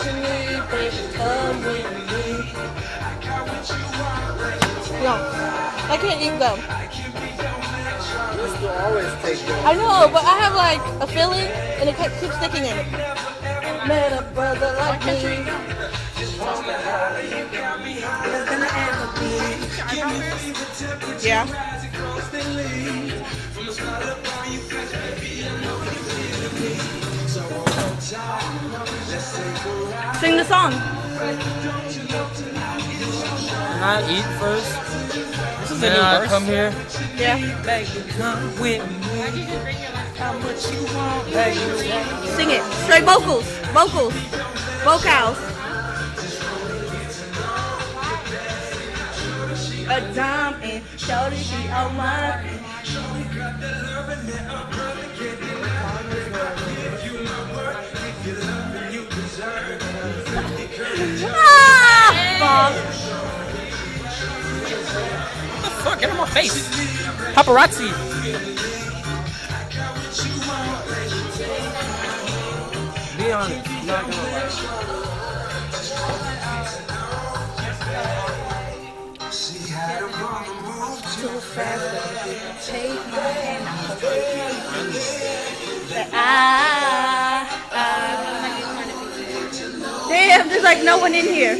you need, baby, come with me. No, I can't eat them. You always take them. I know, but I have like a feeling and it keeps sticking in. Met a brother like me. Yeah. Sing the song. Can I eat first? This is a Then new I verse. come here. Yeah. Baby, come with me. How much you want, baby? Sing it. Straight vocals. Vocals. Vocals. A dime and shorty, she on mine. Ah! What the fuck? Get on my face. Paparazzi. Be honest. I'm not gonna lie. Take my hand. Damn, there's like no one in here.